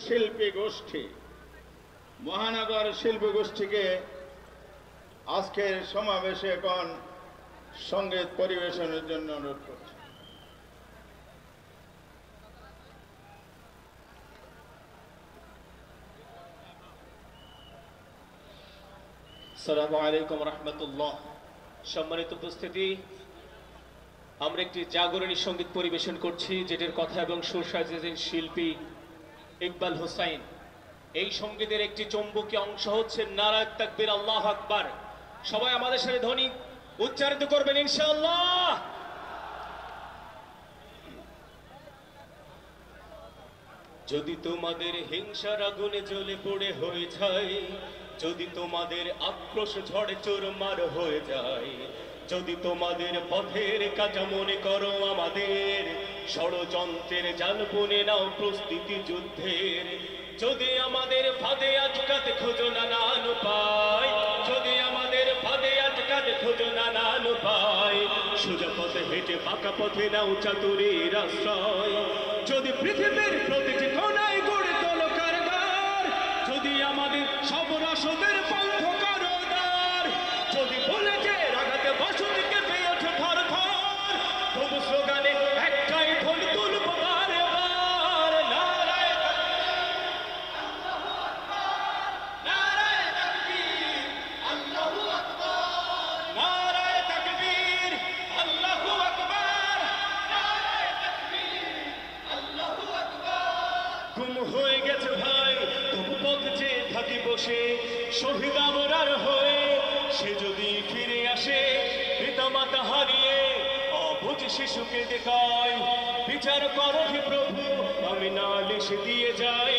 শিল্পী গোষ্ঠী, মহানগর শিল্পী গোষ্ঠীকে আজকের সমাবেশে এখন সঙ্গীত পরিবেশনের জন্য অনুরোধ করছি। আসসালামু আলাইকুম রাহমাতুল্লাহ। সম্মানিত উপস্থিতি, আমরা একটি জাগরণী সঙ্গীত পরিবেশন করছি, যেটির কথা এবং সুর সাজিয়েছেন শিল্পী ইকবাল হোসাইন। এই সঙ্গীতের একটি চৌম্বকীয় অংশ হচ্ছে নারায়ে তাকবীর, আল্লাহু আকবার। সবাই আমাদের সাথে ধ্বনি উচ্চারিত করবেন ইনশাআল্লাহ। যদি তোমাদের হিংসার আগুনে জ্বলে পড়ে হয়ে যায়, যদি তোমাদের আক্রোশ ঝড়ে চুরমার হয়ে যায়, যদি তোমাদের পথের কাটা মনে করো আমাদের, ষড়যন্ত্রের জাল বুনে নাও প্রস্তুতি যুদ্ধের। যদি আমাদের ফাঁদে আটকাতে খোঁজো নানান উপায়, যদি আমাদের ফাঁদে আটকাতে খোঁজো নানান উপায়, সোজা পথে হেঁটে পাকা পথে নাও চাতুরীর আশ্রয়। যদি পৃথিবীর প্রতিটি কোণায় গড়ে তোলো কারবার, যদি আমাদের সব রসদের পন্থ করো উদার, যদি বলে যে রাগাতে বসতি কেঁপে ওঠে থর থর, তবু স্লোগানে একটাই ধ্বনি তুলব বারে বার, নারায়ে তাকবীর, আল্লাহু আকবার, নারায়ে তাকবীর, আল্লাহু আকবার, নারায়ে তাকবীর, আল্লাহু আকবার। গুম হয়ে গেছে ভাই তবু পথ চেয়ে থাকি বসে, শহীদ আমরার হয়ে সে যদি ফিরে আসে, পিতামাতা হারিয়ে অবুঝ শিশুকে দেখায়, বিচার করো হে প্রভু আমি নালিশ দিয়ে যাই।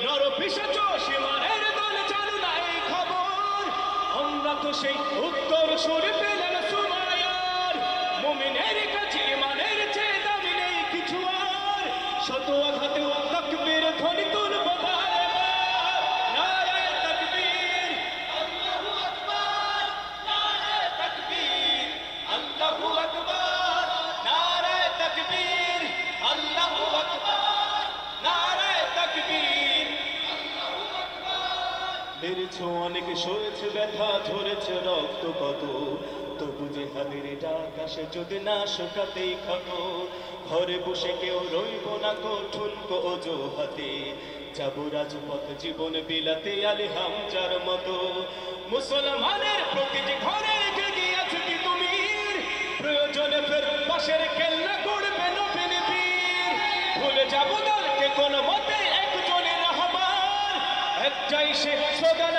নর পিশাচ সীমানের দল চালু না এই খবর, আমরা তো সেই উত্তর সুরে পেলেন সুমায়ার। মুমিনের কাছে ইমানের চেয়ে দামি নেই কিছু আর, শত আঘাতেও তাকবীর ধ্বনি তুলব বারে বার, নারায়ে তাকবীর, আল্লাহু আকবার, নারায়ে তাকবীর, আল্লাহু আকবার, নারায়ে তাকবীর, আল্লাহু আকবার, নারায়ে তাকবীর, আল্লাহু আকবার। মেরেছো অনেক, সয়েছে ব্যথা, ঝরেছে রক্ত কত, তবু যে হাতের ডাক আসে যদি না শোকাতেই ক্ষত। ঘরে বসে কেউ রইব না ঠুনকো অজুহাতে, যাব রাজপথ জীবন বিলাতে আলী হামজার মতো। মুসলমানের প্রতিটি ঘরে জেগে আছে কি তুমি, প্রয়োজনে ফের পাশের কেল্লা করবে নবীন বীর। ভুলে যাব দলকে কোন মতে একজনের রাহবার, একটাই সে স্লোগান